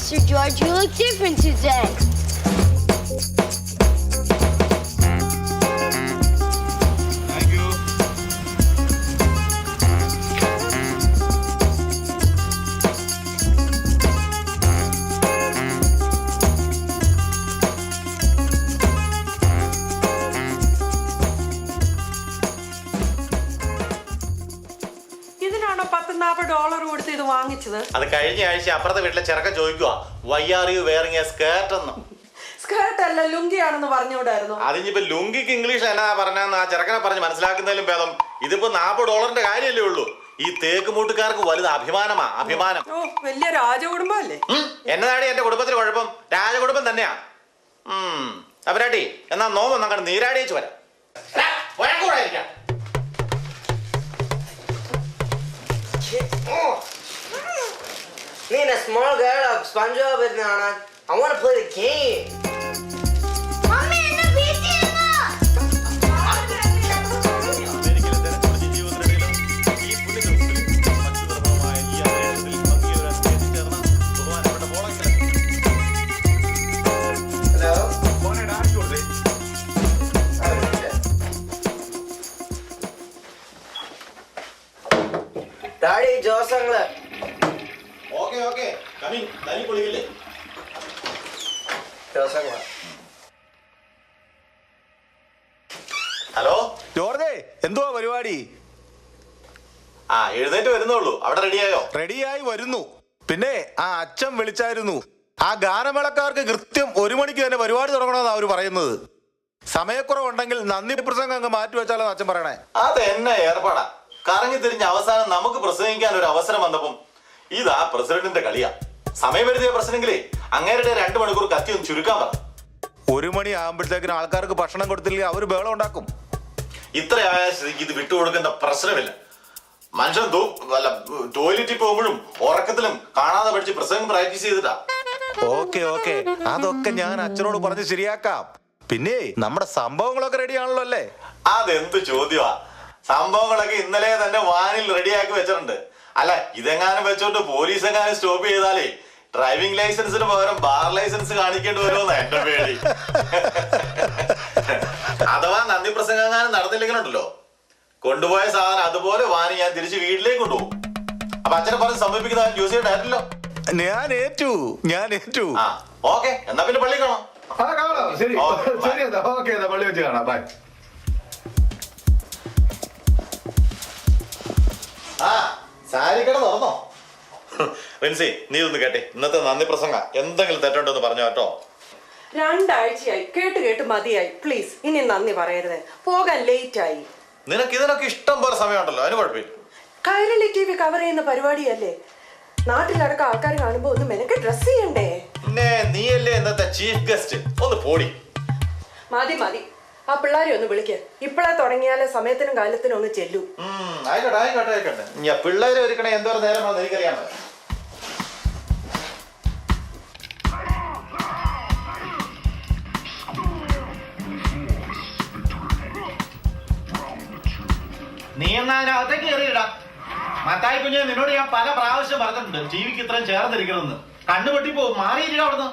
Mr. George, you look different today. Thank you. ഇതിനാണോ $10-40 കൊടുത്ത് ഇത് വാങ്ങിച്ചത്? അത് കഴിഞ്ഞ ആഴ്ച അപ്പുറത്തെ വീട്ടിലെ ചെറുക്കൻ ചോദിക്കുക why are you wearing a skirt എന്ന്. സ്കേർട്ട് അല്ല ലുങ്കിയാണെന്ന് പറഞ്ഞുകൂടായിരുന്നു. അതിനിപ്പോ ലുങ്കിക്ക് ഇംഗ്ലീഷ് എന്നാ പറഞ്ഞെന്ന് ആ ചെറുക്കനെ പറഞ്ഞ് മനസ്സിലാക്കുന്നതിലും ഭേദം ഇതിപ്പോ $40 കാര്യമല്ലേ ഉള്ളൂ. ഈ തേക്ക് മൂട്ടുകാർക്ക് വലുത് അഭിമാനമാ, അഭിമാനം. ഓ, വലിയ രാജകുടുംബം അല്ലേ? എന്നതാണ് എന്റെ കുടുംബത്തിന് കുഴപ്പം? രാജകുടുംബം തന്നെയാ. അവരാട്ടി എന്നാ നോമ്പ് അങ്ങനെ നീരാടിയേച്ച് വരാം. Me and a small girl of SpongeBob and I want to play the game. Mommy, the BTS! Daddy, Josangle. Okay coming. തല്ലി പൊളിക്കില്ലേ? Josangle. ഹലോ ജോർജേ, എന്തുവാ പരിപാടി? എഴുന്നേറ്റ് വരുന്നുള്ളൂ. അവിടെ റെഡിയായോ? റെഡിയായി വരുന്നു. പിന്നെ ആ അച്ഛൻ വിളിച്ചായിരുന്നു. ആ ഗാനമേളക്കാർക്ക് കൃത്യം 1 മണിക്ക് തന്നെ പരിപാടി തുടങ്ങണമെന്നാണ് അവര് പറയുന്നത്. സമയക്കുറവുണ്ടെങ്കിൽ നന്ദി പ്രസംഗം അങ്ങ് മാറ്റി വെച്ചാലോ അച്ഛൻ പറയണേ. അതെന്നെ ഏർപ്പാടാ. കറങ്ങി തിരിഞ്ഞ് അവസാനം നമുക്ക് പ്രസംഗിക്കാൻ ഒരു അവസരം വന്നപ്പം ഇതാ പ്രസിഡന്റിന്റെ കളിയാ. സമയപരിധിയ പ്രശ്നമെങ്കിലേ അങ്ങേരുടെ 2 മണിക്കൂർ കത്തി ഒന്ന് ചുരുക്കാൻ പറ. 1 മണി ആകുമ്പോഴത്തേക്കിനും ആൾക്കാർക്ക് ഭക്ഷണം കൊടുത്തില്ലെങ്കിൽ അവര് ബഹളം ഉണ്ടാക്കും. ഇത്രയായ സ്ഥിതിക്ക് ഇത് വിട്ടുകൊടുക്കേണ്ട പ്രശ്നമില്ല. മനുഷ്യൻ ടോയ്ലറ്റിൽ പോകുമ്പോഴും ഉറക്കത്തിലും കാണാതെ പഠിച്ച് പ്രസംഗം പ്രാക്ടീസ് ചെയ്തിട്ടാ. ഓക്കെ അതൊക്കെ ഞാൻ അച്ഛനോട് പറഞ്ഞ് ശരിയാക്കാം. പിന്നെ നമ്മുടെ സംഭവങ്ങളൊക്കെ റെഡി ആണല്ലോ അല്ലേ? അതെന്ത് ചോദ്യമാ. സംഭവങ്ങളൊക്കെ ഇന്നലെ തന്നെ വാനിൽ റെഡിയാക്കി വെച്ചിട്ടുണ്ട്. അല്ല, ഇതെങ്ങാനും വെച്ചോണ്ട് പോലീസ് എങ്ങാനും സ്റ്റോപ്പ് ചെയ്താലേ ഡ്രൈവിംഗ് ലൈസൻസിന് പകരം ബാർ ലൈസൻസ് കാണിക്കേണ്ടി വരുമെന്ന് എന്റെ പേടി. അഥവാ നന്ദി പ്രസംഗം എങ്ങാനും നടന്നില്ലെങ്കിലുണ്ടല്ലോ, കൊണ്ടുപോയ സാധനം അതുപോലെ വാനി ഞാൻ തിരിച്ച് വീട്ടിലേക്ക് കൊണ്ടുപോകും. അപ്പൊ അച്ഛനെ പറഞ്ഞ് സമീപിക്കുന്ന ജ്യൂസ് ചെയ്തിട്ടായിരുന്നല്ലോ. ഞാൻ ഏറ്റു. ഓക്കെ, എന്നാ പിന്നെ പള്ളി കാണാം. ശരി ഓക്കെ, പള്ളി വെച്ച് കാണാം. ബൈ. സാരിക്കട തുറന്നോ? റിൻസി, നീ ഒന്ന് കേട്ടെ. ഇന്നത്തെ നന്ദി പ്രസംഗ എന്തെങ്കിലും തെറ്റുണ്ടോ പറഞ്ഞു കേട്ടോ. 2 ആഴ്ചയായി കേട്ട് മതിയായി. പ്ലീസ് ഇനി നന്ദി പറയരുത്. പോകാൻ ലേറ്റ് ആയി. നിനക്ക് ഇതിനൊക്കെ ഇഷ്ടം പോലെ സമയമുണ്ടല്ലോ, അതിന് കുഴപ്പമില്ല. കൈരളി TV കവർ ചെയ്യുന്ന പരിപാടിയല്ലേ. നാട്ടിലടക്കം ആൾക്കാർ കാണുമ്പോ ഒന്ന് മെനക്ക് ഡ്രസ് ചെയ്യണ്ടേ? പിന്നെ നീയല്ലേ ഇന്നത്തെ ചീഫ് ഗസ്റ്റ്. ഒന്ന് പോടി. മതി. ആ പിള്ളേരെ ഒന്ന് വിളിക്ക്. ഇപ്പളെ തുടങ്ങിയാലേ സമയത്തിനും കാലത്തിനും ഒന്ന് ചെല്ലൂ. ആയിക്കോട്ടെ. ഞാൻ പിള്ളേരെ ഒരുക്കണേ എന്തോരം നേരം വന്ന് എനിക്കറിയാൻ പറ്റും. നീ എന്നാ അതിനകത്തേക്ക് കയറിയിടാ. മത്തായി കുഞ്ഞെ, നിന്നോട് ഞാൻ പല പ്രാവശ്യം പറഞ്ഞിട്ടുണ്ട് ടിവിക്ക് ഇത്രയും ചേർന്നിരിക്കണമെന്ന്. കണ്ണുപൊട്ടിപ്പോവും. മാറിയിരിക്കണം അവിടുന്ന്.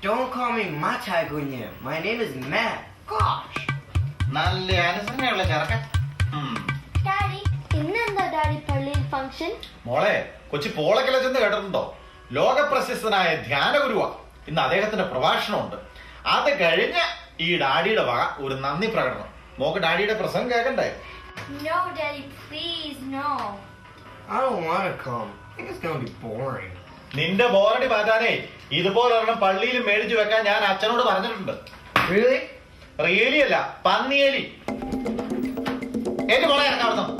Don't call me Matai Gunya. My name is Matt. Gosh. നല്ല അനുസരണയുള്ള ചെറുക്കൻ. Daddy, ഇന്നെന്താ ഡാഡി പള്ളിയിൽ ഫംഗ്ഷൻ? മോളെ, കൊച്ചി പോളക്കല ചെന്ന് കേട്ടിട്ടുണ്ടോ? ലോക പ്രശസ്തനായ ധ്യാനഗുരുവാ. ഇന്ന് അദ്ദേഹത്തിന്റെ പ്രഭാഷണമുണ്ട്. അത് കഴിഞ്ഞ ഈ ഡാഡിയുടെ വക ഒരു നന്ദി പ്രകടനം. മോക്ക് ഡാഡിയുടെ പ്രസംഗം കേൾക്കണ്ടേ? No, Daddy, please, no. I don't want to come. I think it's going to be boring. നിന്റെ ബോറടി മാറ്റാനേ ഇതുപോലൊരെണ്ണം പള്ളിയിൽ മേടിച്ചു വെക്കാൻ ഞാൻ അച്ഛനോട് പറഞ്ഞിട്ടുണ്ട്. Really? റിയലി അല്ല, പന്നിയേലി. എന്റെ മോളെ ഇറക്കാം അവിടുന്ന്.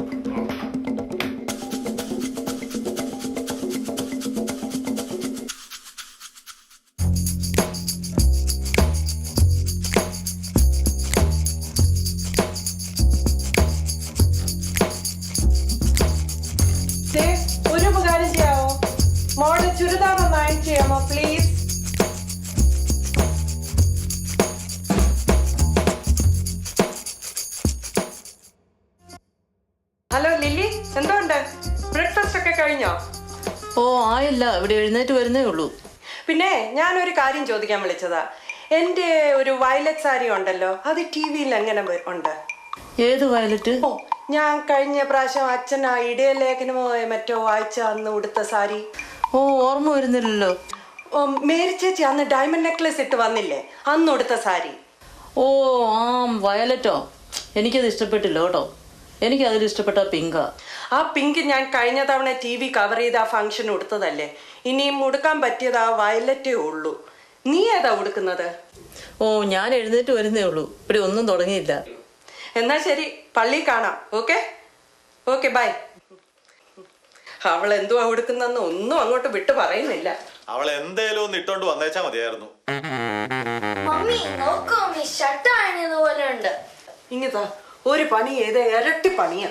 ഒരു ഉപകാരം ചെയ്യാമോ? മോളുടെ ചുരിദാർ ഒന്ന് അയൺ ചെയ്യാമോ പ്ലീസ്? ഹലോ ലില്ലി, എന്തുണ്ട്? ബ്രേക്ക്ഫാസ്റ്റ് ഒക്കെ കഴിഞ്ഞോ? ഓ ആയില്ല, ഇവിടെ എഴുന്നേറ്റ് വരുന്നേ ഉള്ളൂ. പിന്നെ ഞാനൊരു കാര്യം ചോദിക്കാൻ വിളിച്ചതാ. എൻ്റെ ഒരു വയലറ്റ് സാരി ഉണ്ടല്ലോ, അത് TV-യിൽ എങ്ങനെ ഉണ്ട്? ഏത് വയലറ്റ്? ഓ, ഞാൻ കഴിഞ്ഞ പ്രാവശ്യം അച്ഛൻ ആ ഇടയലേഖനമോ മറ്റോ വായിച്ച അന്ന് ഉടുത്ത സാരി. ഓ, ഓർമ്മ വരുന്നില്ലല്ലോ. മേരി ചേച്ചി അന്ന് ഡയമണ്ട് നെക്ലസ് ഇട്ട് വന്നില്ലേ, അന്ന് ഉടുത്ത സാരി. ഓ, ആ വയലറ്റോ? എനിക്കത് ഇഷ്ടപ്പെട്ടില്ല കേട്ടോ. എനിക്ക് അതിൽ ഇഷ്ടപ്പെട്ട പിങ്കാ. ആ പിങ്ക് ഞാൻ കഴിഞ്ഞ തവണ TV കവർ ചെയ്ത് ആ ഫംഗ്ഷൻ ഉടുത്തതല്ലേ. ഇനിയും ഉടുക്കാൻ പറ്റിയത് ആ വയലറ്റേ ഉള്ളൂ. നീ ഏതാ ഉടുക്കുന്നത്? ഓ, ഞാൻ എഴുന്നേറ്റ് വരുന്നേ ഉള്ളൂ. ഇവിടെ ഒന്നും തുടങ്ങിയില്ല. എന്നാ ശരി, പള്ളി കാണാം. Okay okay, bye. അവൾ എന്തുവാ ഉടുക്കുന്നെന്ന് ഒന്നും അങ്ങോട്ട് വിട്ടു പറയുന്നില്ല. അവൾ എന്തേലും ഒന്ന് ഇട്ടോണ്ട് വന്നേച്ചാ മതിയായിരുന്നു. മമ്മി നോക്കൂ, മമ്മി ഷർട്ട് അണിഞ്ഞതുപോലെ ഉണ്ട്. ഇങ്ങതാ ഒരു പണി ചെയ്ത് ഇരട്ടി പണിയാ.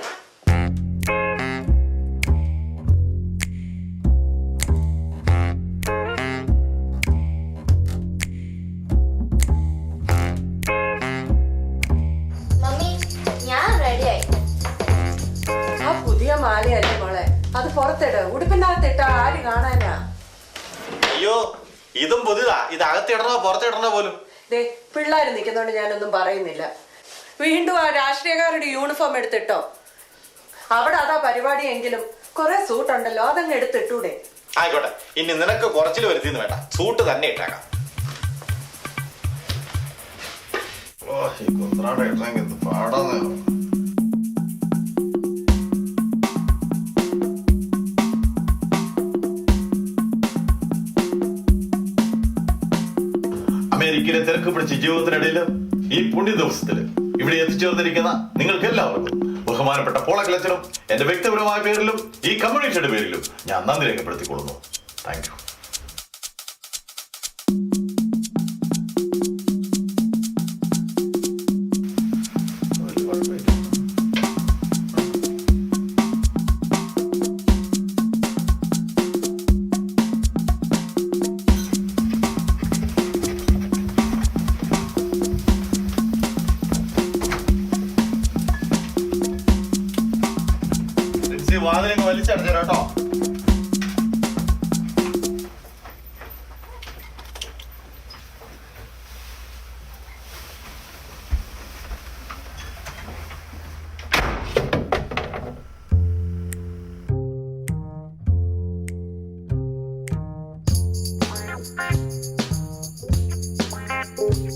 മമ്മി ഞാൻ റെഡിയായി. ആ പുതിയ മാലയല്ലേ മോളെ, അത് പുറത്തിട്. ഉടുപ്പിനകത്തിട്ട ആര് കാണാനാ? അയ്യോ, ഇതും പുതിയതാ. ഇത് അകത്തിടണോ പുറത്തിടണോ പോലും. ദേ പിള്ളേർ നിൽക്കുന്നോണ്ട് ഞാനൊന്നും പറയുന്നില്ല. വീണ്ടും ആ രാഷ്ട്രീയക്കാരുടെ യൂണിഫോം എടുത്തിട്ടോ. അവിടെ അതാ പരിപാടിയെങ്കിലും കുറെ സൂട്ട് ഉണ്ടല്ലോ, അതങ്ങ് എടുത്തിട്ടൂടെ? ആയിക്കോട്ടെ, ഇനി നിനക്ക് കുറച്ചിൽ വരുത്തിന്ന് വേണ്ട, സൂട്ട് തന്നെ ഇട്ടേക്കാം. അമേരിക്കയിലെ തിരക്ക് പിടിച്ച ജീവിതത്തിനിടയിൽ ഈ പുണ്യ ദിവസത്തില് ഇവിടെ എത്തിച്ചേർന്നിരിക്കുന്ന നിങ്ങൾക്ക് എല്ലാവർക്കും ബഹുമാനപ്പെട്ട പോളക്കിലച്ചനും എന്റെ വ്യക്തിപരമായ പേരിലും ഈ കമ്മ്യൂണിറ്റിയുടെ പേരിലും ഞാൻ നന്ദി രേഖപ്പെടുത്തിക്കൊള്ളുന്നു. Thank you. വാതിലങ്ങ് വലിച്ചടച്ചു കേട്ടോ. Thank you.